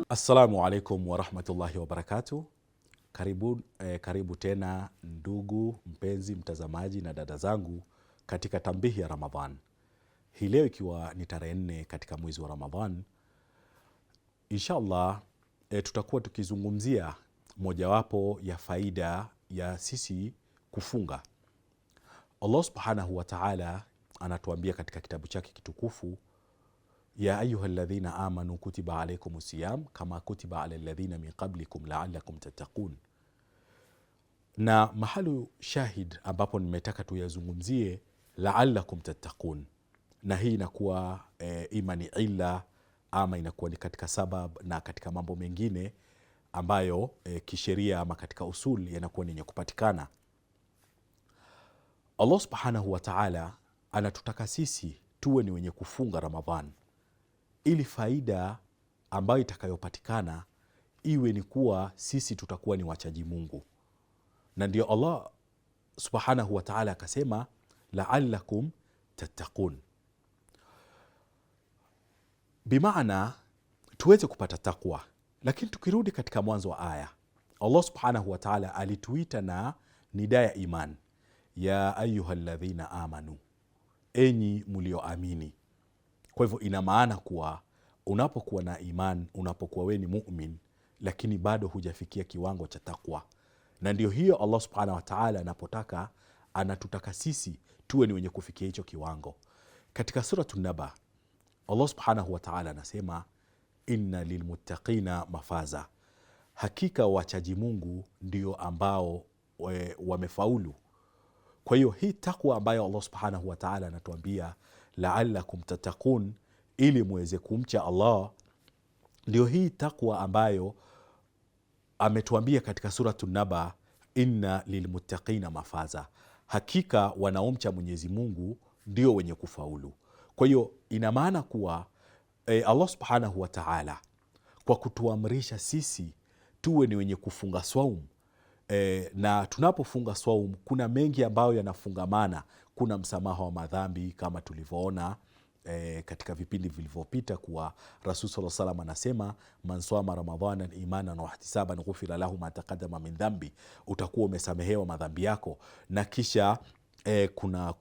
Assalamu alaikum warahmatullahi wabarakatuh. Karibu tena ndugu mpenzi mtazamaji na dada zangu katika tambihi ya Ramadhan. Hii leo ikiwa ni tarehe 4 katika mwezi wa Ramadhan, inshallah tutakuwa tukizungumzia mojawapo ya faida ya sisi kufunga. Allah subhanahu wa ta'ala anatuambia katika kitabu chake kitukufu, ya ayuha alladhina amanu kutiba alaykum siyam kama kutiba ala alladhina min qablikum la'allakum tattaqun. Na mahali shahid ambapo nimetaka tuyazungumzie la'allakum tattaqun, na hii inakuwa ima ni illa ama inakuwa ni katika sabab na katika mambo mengine ambayo kisheria ama katika usul yanakuwa ni yenye kupatikana. Allah subhanahu wa ta'ala anatutaka sisi tuwe ni wenye kufunga Ramadhan, ili faida ambayo itakayopatikana iwe ni kuwa sisi tutakuwa ni wachaji Mungu. Na ndio Allah subhanahu wa ta'ala akasema la'allakum tattaqun, bimaana tuweze kupata takwa. Lakini tukirudi katika mwanzo wa aya, Allah subhanahu wa ta'ala alituita na nida ya iman, ya ayuha alladhina amanu, enyi mulioamini. Kwa hivyo ina maana kuwa unapokuwa na iman, unapokuwa we ni mu'min, lakini bado hujafikia kiwango cha takwa. Na ndio hiyo Allah subhanahu wa ta'ala anapotaka, anatutaka sisi tuwe ni wenye kufikia hicho kiwango. Katika Suratun Naba, Allah subhanahu wa ta'ala anasema inna lilmuttaqina mafaza, hakika wachaji Mungu ndio ambao wamefaulu. Kwa hiyo hii takwa ambayo Allah subhanahu wa ta'ala anatuambia la'allakum tattaqun, ili muweze kumcha Allah, ndio hii takwa ambayo ametuambia katika Suratun Naba, inna lilmuttaqina mafaza, hakika wanaomcha Mwenyezi Mungu ndio wenye kufaulu. Kwa hiyo ina maana kuwa Allah subhanahu wa ta'ala kwa kutuamrisha sisi tuwe ni wenye kufunga swaum, na tunapofunga swaum kuna mengi ambayo yanafungamana. Kuna msamaha wa madhambi kama tulivyoona katika vipindi vilivyopita kuwa Rasul sallallahu alaihi wasallam anasema man swama ramadhana imanan wa ihtisaban ghufira lahu ma taqaddama min dhambi, utakuwa umesamehewa madhambi yako. Na kisha kuna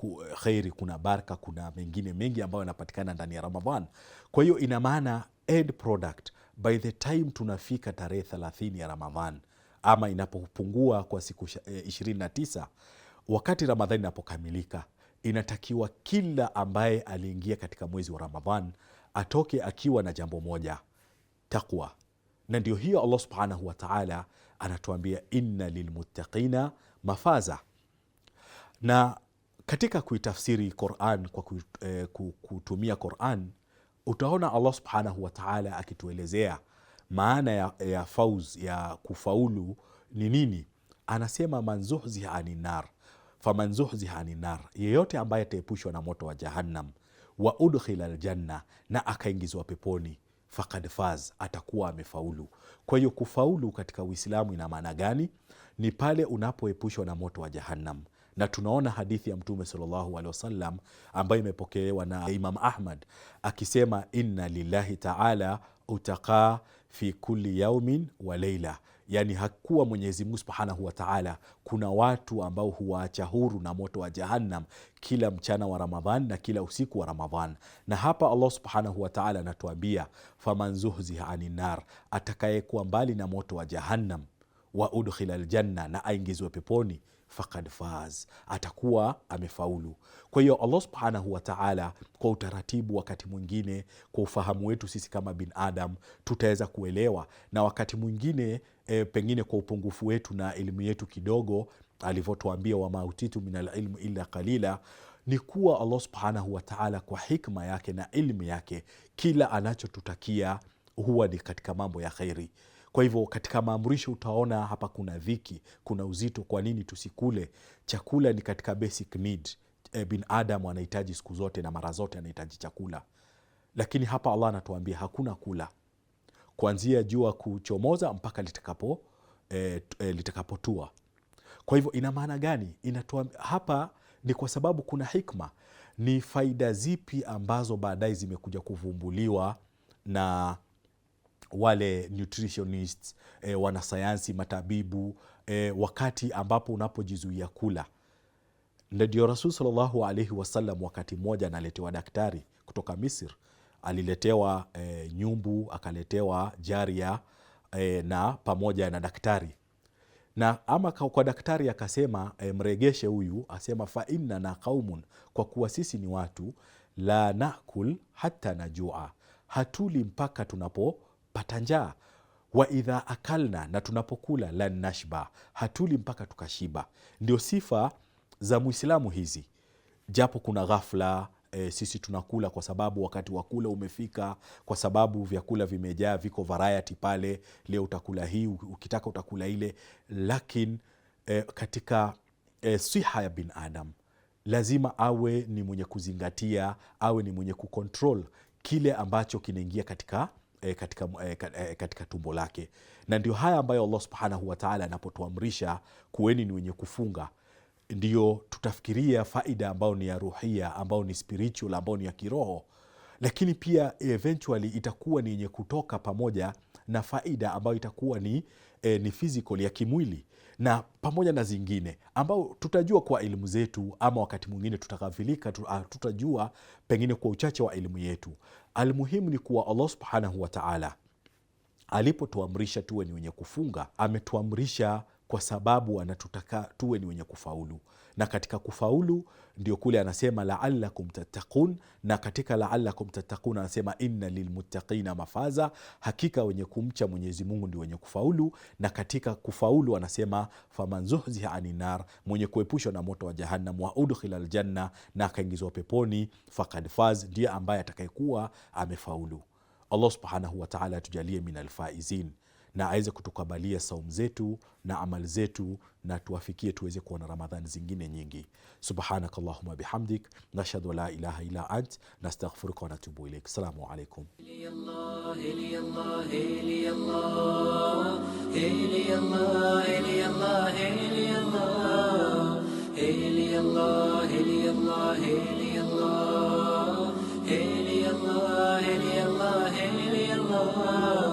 khairi, kuna baraka, kuna mengine mengi ambayo yanapatikana ndani ya Ramadhan. Kwa hiyo ina maana end product, by the time tunafika tarehe 30 ya Ramadhan ama inapopungua kwa siku 29, wakati Ramadhani inapokamilika, inatakiwa kila ambaye aliingia katika mwezi wa Ramadhan atoke akiwa na jambo moja, takwa. Na ndio hiyo Allah subhanahu wa ta'ala anatuambia inna lilmuttaqina mafaza. Na katika kuitafsiri Qur'an kwa kutumia Qur'an, utaona Allah subhanahu wa ta'ala akituelezea maana ya fauz, ya kufaulu ni nini. Anasema man zuhziha anin nar faman zuhziha anin nar, yeyote ambaye ataepushwa na moto wa Jahannam, wa udkhila aljanna, na akaingizwa peponi, faqad faz, atakuwa amefaulu. Kwa hiyo kufaulu katika Uislamu ina maana gani? Ni pale unapoepushwa na moto wa Jahannam. Na tunaona hadithi ya Mtume sallallahu alaihi wasallam ambayo imepokelewa na Imam Ahmad akisema inna lillahi ta'ala utaqa fi kulli yaumin wa leila, yani hakuwa Mwenyezi Mungu subhanahu wa ta'ala kuna watu ambao huwaacha huru na moto wa Jahannam kila mchana wa Ramadhan na kila usiku wa Ramadhan. Na hapa Allah subhanahu wa ta'ala anatuambia faman zuhziha anin nar, atakayekuwa mbali na moto wa Jahannam, wa udkhila aljanna, na aingizwe peponi, faqad faz, atakuwa amefaulu. Kwa hiyo Allah subhanahu wa ta'ala kwa utaratibu, wakati mwingine kwa ufahamu wetu sisi kama bin Adam tutaweza kuelewa, na wakati mwingine pengine kwa upungufu wetu na elimu yetu kidogo, alivyotuambia wama utitu minal ilmi illa qalila, ni kuwa Allah subhanahu wa ta'ala kwa hikma yake na ilmu yake, kila anachotutakia huwa ni katika mambo ya khairi. Kwa hivyo katika maamrisho utaona hapa kuna dhiki, kuna uzito. Kwa nini tusikule? Chakula ni katika basic need. Bin Adam anahitaji siku zote na mara zote anahitaji chakula. lakini hapa Allah anatuambia hakuna kula kuanzia jua kuchomoza mpaka litakapotua. Kwa hivyo ina maana gani? Hapa ni kwa sababu kuna hikma. Ni faida zipi ambazo baadaye zimekuja kuvumbuliwa na wale nutritionists, wanasayansi, matabibu, wakati ambapo unapojizuia kula. Ndio Rasul sallallahu alaihi wasallam wakati mmoja analetewa daktari kutoka Misri. Aliletewa nyumbu, akaletewa jaria na pamoja na daktari. Na ama kwa daktari akasema, mregeshe huyu, asema fa inna na qaumun, kwa kuwa sisi ni watu, la nakul hata najua, hatuli mpaka tunapopata njaa, wa idha akalna, na tunapokula, la nashba, hatuli mpaka tukashiba. Ndio sifa za Muislamu hizi, japo kuna ghafla sisi tunakula kwa sababu wakati wa kula umefika, kwa sababu vyakula vimejaa, viko variety pale, leo utakula hii, ukitaka utakula ile. Lakini katika siha ya binadamu lazima awe ni mwenye kuzingatia, awe ni mwenye kucontrol kile ambacho kinaingia katika tumbo lake. Na ndio haya ambayo Allah subhanahu wa ta'ala anapotuamrisha kuweni ni wenye kufunga, ndio tutafikiria faida ambayo ni ya ruhia, ambayo ni spiritual, ambayo ni ya kiroho, lakini pia eventually itakuwa ni yenye kutoka pamoja na faida ambayo itakuwa ni physical, ya kimwili, na pamoja na zingine ambao tutajua kwa elimu zetu, ama wakati mwingine tutakavilika, tutajua pengine kwa uchache wa elimu yetu. Almuhimu ni kuwa Allah subhanahu wa ta'ala alipotuamrisha tuwe ni wenye kufunga, ametuamrisha kwa sababu anatutaka tuwe ni wenye kufaulu. Na katika kufaulu ndio kule anasema la'allakum tattaqun, na katika la'allakum tattaqun anasema inna lilmuttaqina mafaza, hakika wenye kumcha Mwenyezi Mungu ndio wenye kufaulu. Na katika kufaulu anasema faman zuhziha anin nar, mwenye kuepushwa na moto wa jahannam, wa udkhila aljanna, na akaingizwa peponi, faqad faz, ndiye ambaye atakayekuwa amefaulu. Allah subhanahu wa ta'ala atujalie min alfaizin, na aweze kutukabalia saumu zetu na amali zetu, na tuwafikie tuweze kuona Ramadhani zingine nyingi. Subhanaka Allahumma bihamdik, nashhadu la ilaha illa ant, nastaghfiruka wa natubu ilaik. Assalamu alaikum. Allah